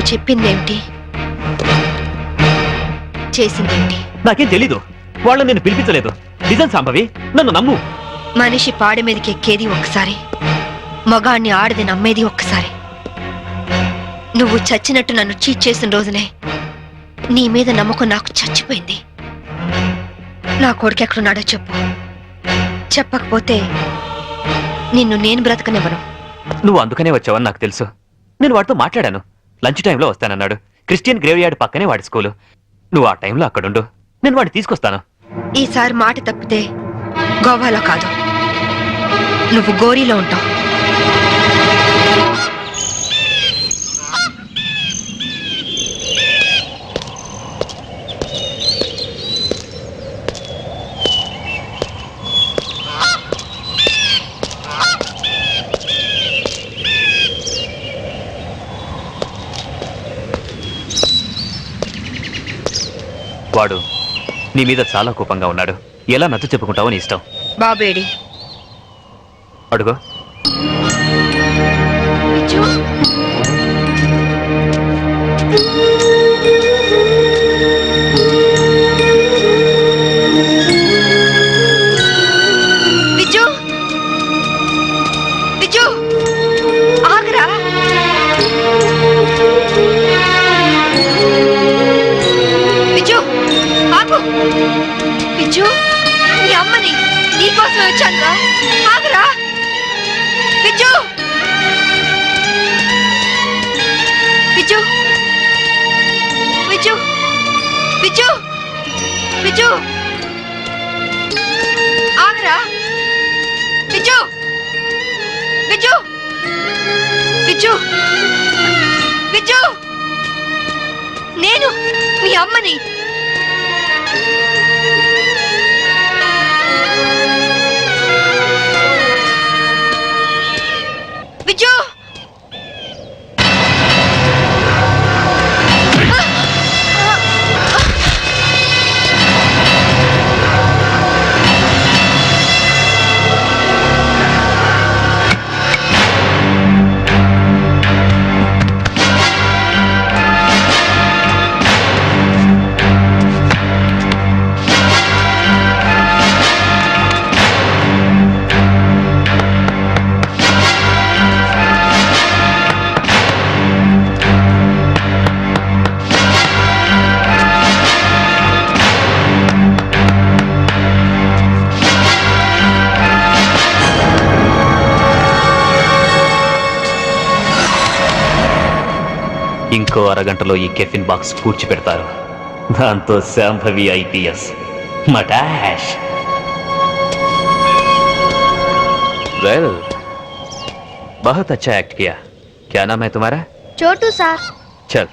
చెప్పిందేంటి, చేసిందేంటి? నాకేం తెలీదు. వాళ్ళు నేను పిలిపించలేదు. నిజం సంభవి, నన్ను నమ్ము. మనిషి పాడి మీదకి ఎక్కేది ఒక్కసారి, మగాణ్ణి ఆడది నమ్మేది ఒక్కసారి. నువ్వు చచ్చినట్టు నన్ను చీట్ చేసిన రోజునే నీ మీద నమ్మకం నాకు చచ్చిపోయింది. నా కొడుకు ఎక్కడున్నాడో చెప్పు. చెప్పకపోతే నిన్ను నేను బ్రతకనివ్వను. నువ్వు అందుకనే వచ్చావని నాకు తెలుసు. నేను వాడితో మాట్లాడాను. లంచ్ టైంలో వస్తానన్నాడు. క్రిస్టియన్ గ్రేవ్ యార్డ్ పక్కనే వాడి స్కూలు. నువ్వు ఆ టైంలో అక్కడుండు, నేను వాడిని తీసుకొస్తాను. ఈసారి మాట తప్పితే గోవాలో కాదు, నువ్వు గోరీలో ఉంటావు. వాడు నీ మీద చాలా కోపంగా ఉన్నాడు. ఎలా నచ్చ చెప్పుకుంటావో నీ ఇష్టం. బాబేడి అడుగో. విజు, విజు ఆగరా. విజు ఆగు. విజు, నీ అమ్మని నీకోసమే వచ్చానురా. ఆగరా విజు. విజు, విజు, విజు, విజు ఆగరా. విజు, విజు, విజు, విజు, నేను మీ అమ్మని. విజు, ఇంకో అరగంటలో ఈ కెఫిన్ బాక్స్ పూడ్చిపెడతారు. దాంతో శాంభవి ఐపీఎస్ మటాష్. वेल, बहुत अच्छा एक्ट किया. क्या नाम है तुम्हारा? छोटू सा. चल.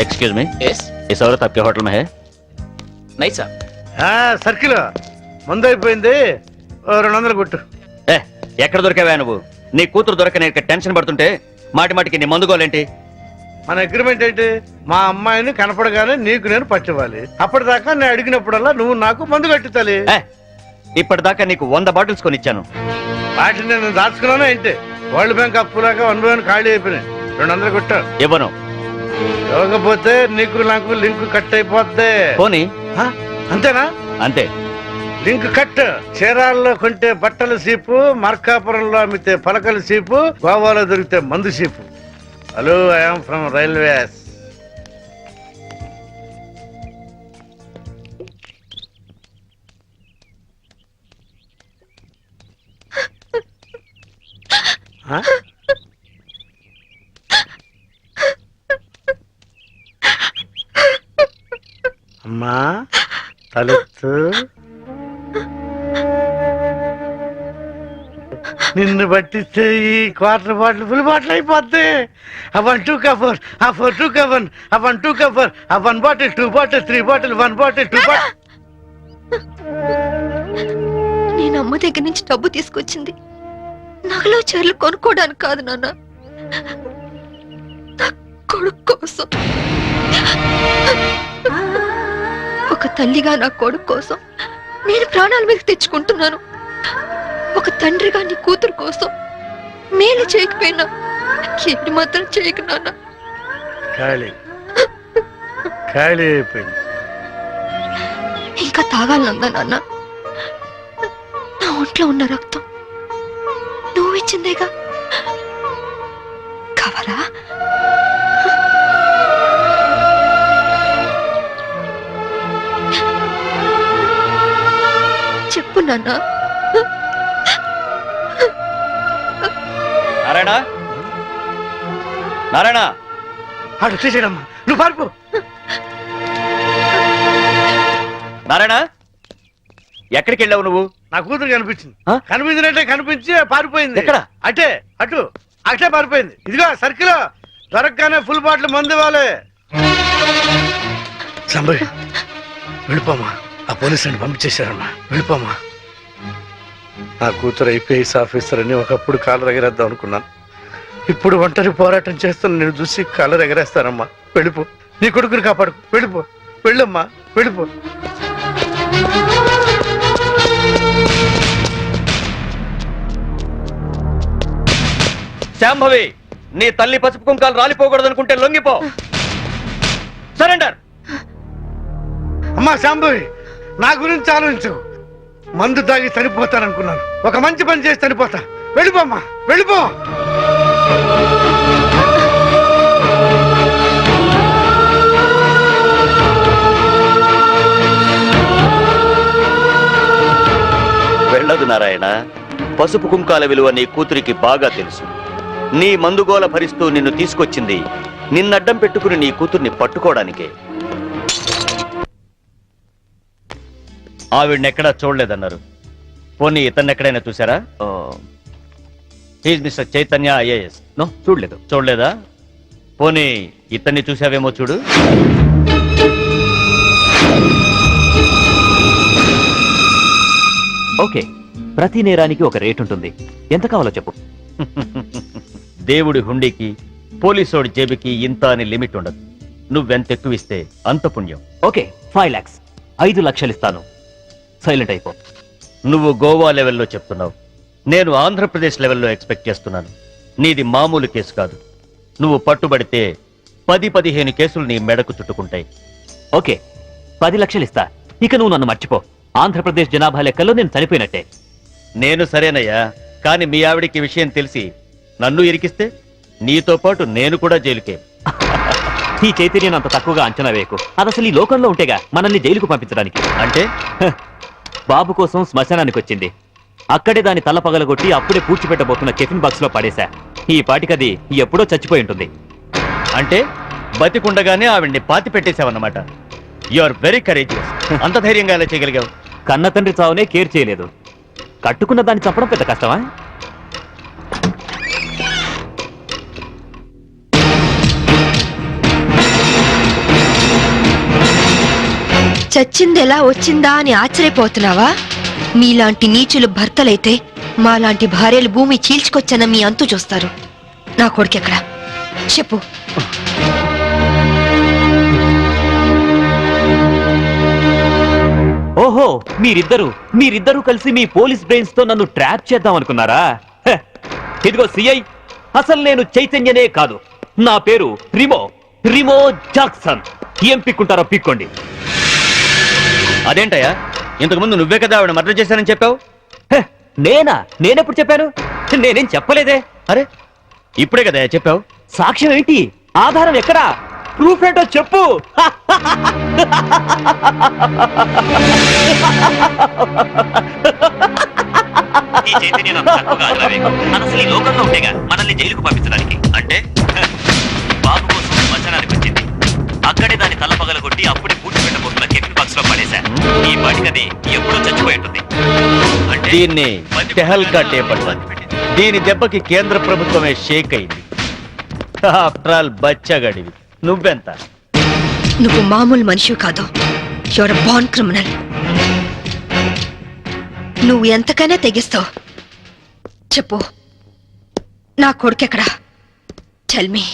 एक्सक्यूज मी, यस, इस औरत आपके होटल में है? नहीं सर. సర్కిల్ ముందు అయిపోయింది. 200 కొట్టు. ఎక్కడ దొరికావా నువ్వు? నీ కూతురు దొరకని టెన్షన్ పడుతుంటే మాటి మాటికి నీ మందుకోలేంటి? మన అగ్రిమెంట్ ఏంటి? మా అమ్మాయిని కనపడగానే నీకు నేను పట్టివ్వాలి. అప్పటిదాకా నేను అడిగినప్పుడల్లా నువ్వు నాకు మందు కట్టించాలి. ఇప్పటిదాకా నీకు 100 బాటిల్స్ కొనిచ్చాను. వాటిని నేను దాచుకున్నాను ఏంటి? వరల్డ్ బ్యాంక్ అప్పులాగా 1 by 1 ఖాళీ అయిపోయినాయి. 200 కొట్టు. ఇవ్వను. ఇవ్వకపోతే నీకు నాకు లింక్ కట్ అయిపోద్ది. పోనీ. అంతేనా? అంతే. Link cut. చీరాల్లో కొంటే బట్టల సీపు, మార్కాపురంలో అమ్మితే పలకల సీపు, గోవాలో దొరికితే మందు cheap. Hello, I'm from railways. అమ్మా, తలెత్తు. నిన్ను పట్టిస్తే ఈ క్వార్టర్ బాటిల్ ఫుల్ బాటిల్ అయిపోద్ది. అవన్ టూ కవర్, ఆ ఫోర్ టూ కవర్, అవన్ టూ కవర్, ఆ 1 bottle 2 bottle 3 bottle 1 bottle 2 bottle. నేను అమ్మ దగ్గర నుంచి డబ్బు తీసుకొచ్చింది నగలో చీరలు కొనుక్కోవడానికి కాదు నాన్న, నా కొడుకు కోసం. ఒక తల్లిగా నా కొడుకు కోసం నేను ప్రాణాల మీద తెచ్చుకుంటున్నాను. ఒక తండ్రిగా నీ కూతురు కోసం మేలు చేయకపోయినా ఏడు మాత్రం చేయకు నాన్న. ఖాళీ ఖాళీ అయిపోయింది. ఇంకా తాగాలనుందా నాన్న? నా ఒంట్లో ఉన్న రక్తం నువ్వు ఇచ్చిందేగా, కావాలా? చెప్పు నాన్న. నారాయణ, నారాయణ, అటు తీసేయడమ్మా, నువ్వు పారిపో. నారాయణ, ఎక్కడికి వెళ్ళావు నువ్వు? నా కూతురు కనిపించింది. ఆ? కనిపించినట్టే కనిపించి పారిపోయింది. ఎక్కడ? అటే అటు అటే పారిపోయింది. ఇదిగో సర్కిల్ దొరకగానే ఫుల్ బాటిల్ మందు ఇవ్వాలి. సంబయ్ వెళ్ళిపోమా, ఆ పోలీసుని పంపించేశారమ్మా, వెళ్ళిపోమా. నా కూతురు ఐపీఎస్ ఆఫీసర్ అని ఒకప్పుడు కాలర్ ఎగరేద్దాం అనుకున్నాను. ఇప్పుడు ఒంటరి పోరాటం చేస్తున్న నేను చూసి కాలర్ ఎగరేస్తానమ్మా. వెళ్ళిపో, నీ కొడుకుని కాపాడు. వెళ్ళిపో, వెళ్ళమ్మా, వెళ్ళిపో. శాంభవి, నీ తల్లి పసుపు కుంకాలు రాలిపోకూడదు అనుకుంటే లొంగిపో. సరెండర్. అమ్మా శాంభవి, నా గురించి ఆలోచించు. మందు తాగి చనిపోతాననుకున్నాను, ఒక మంచి పని చేసి చనిపోతా. వెళ్ళిపోమ్మా, వెళ్ళిపో. వెళ్ళదు నారాయణ. పసుపు కుంకాల విలువ నీ కూతురికి బాగా తెలుసు. నీ మందుగోల భరిస్తూ నిన్ను తీసుకొచ్చింది నిన్నడ్డం పెట్టుకుని నీ కూతుర్ని పట్టుకోవడానికే. ఆవిడనెక్కడా చూడలేదన్నారు. పోనీ ఇతన్ని ఎక్కడైనా చూసారా? He's mister Chaitanya IAS. No, చూడలేదు. చూడలేదా? పోనీ ఇతన్ని చూసావేమో చూడు. ఓకే, ప్రతి నేరానికి ఒక రేట్ ఉంటుంది. ఎంత కావాలో చెప్పు. దేవుడి హుండీకి పోలీసోడి జేబుకి ఇంత అని లిమిట్ ఉండదు. నువ్వెంత ఎక్కువ ఇస్తే అంత పుణ్యం. ఓకే, 5 lakhs, 5 లక్షలు ఇస్తాను. సైలెంట్ అయిపో. నువ్వు గోవా లెవెల్లో చెప్తున్నావు, నేను ఆంధ్రప్రదేశ్ లెవెల్లో ఎక్స్పెక్ట్ చేస్తున్నాను. నీది మామూలు కేసు కాదు. నువ్వు పట్టుబడితే 10-15 కేసులు నీ మెడకు చుట్టుకుంటాయి. ఓకే, 10 లక్షలు ఇస్తా. ఇక నువ్వు నన్ను మర్చిపో. ఆంధ్రప్రదేశ్ జనాభా లెక్కల్లో నేను చనిపోయినట్టే. నేను సరేనయ్యా, కానీ మీ ఆవిడికి విషయం తెలిసి నన్ను ఇరికిస్తే నీతో పాటు నేను కూడా జైలుకే. ఈ చైతన్యం అంత తక్కువగా అంచనా వేయకు. అది అసలు ఈ లోకంలో ఉంటేగా మనల్ని జైలుకు పంపించడానికి. అంటే బాబు కోసం శ్మశానానికి వచ్చింది. అక్కడే దాని తల పగలగొట్టి అప్పుడే పూడ్చిపెట్టబోతున్న కెఫిన్ బాక్స్ లో పడేశా. ఈ పాటికది ఎప్పుడో చచ్చిపోయి ఉంటుంది. అంటే బతికుండగానే ఆవిడ్ని పాతి పెట్టేశావన్నమాట. You are very courageous. అంత ధైర్యంగా ఎలా చేయగలిగావు? కన్న తండ్రి చావునే కేర్ చేయలేదు. కట్టుకున్న దాన్ని చంపడం పెద్ద కష్టమా? చచ్చింది ఎలా వచ్చిందా అని ఆశ్చర్యపోతున్నావా? మీలాంటి నీచులు భర్తలైతే మాలాంటి భార్యలు భూమి చీల్చుకొచ్చన్న మీ అంతు చూస్తారు. నా కొడుకెక్కడా చెప్పు. ఓహో, మీరిద్దరూ కలిసి మీ పోలీస్ బ్రెయిన్స్ తో నన్ను ట్రాప్ చేద్దాం అనుకున్నారా? హ, ఇదిగో సిఐ, అసలు నేను చైతన్యనే కాదు. నా పేరు రిమో జాక్సన్. ఏం పిక్కుంటారో పిక్కోండి. అదేంటయ్యా, ఇంతకుముందు నువ్వే కదా ఆవిడ మర్డర్ చేశానని చెప్పావు. హ, నేనెప్పుడు చెప్పాను? నేనేం చెప్పలేదే. అరే, ఇప్పుడే కదా చెప్పావు. సాక్ష్యం ఏంటి? ఆధారం ఎక్కడా? ప్రూఫ్ ఏంటో చెప్పు. ఈ చైతన్యం అంత తక్కువగా అంచనా వేయకు. అసలు ఈ లోకంలో ఉంటేగా మనల్ని జైలుకు పంపించడానికి. అంటే బాబు కోసం శ్మశానానికి వచ్చింది. అక్కడే దాని తల పగలగొట్టి అప్పుడే పూడ్చిపెట్టబోతున్న కెఫిన్ బాక్స్ లో పడేశా. ఈ పాటికది ఎప్పుడో చచ్చిపోయి ఉంటుంది. అంటే దీన్ని టెహల్కా టేప్ అంటారు. దీని దెబ్బకి కేంద్ర ప్రభుత్వమే షేక్ అయింది. ఆఫ్టర్ ఆల్ బచ్చగడివి. నువ్వెంత? నువ్వు మామూలు మనిషి కాదు, యువర్ బాన్ క్రిమినల్. నువ్వు ఎంతకైనా తెగిస్తావు. చెప్పు, నా కొడుకెక్కడా? Tell me.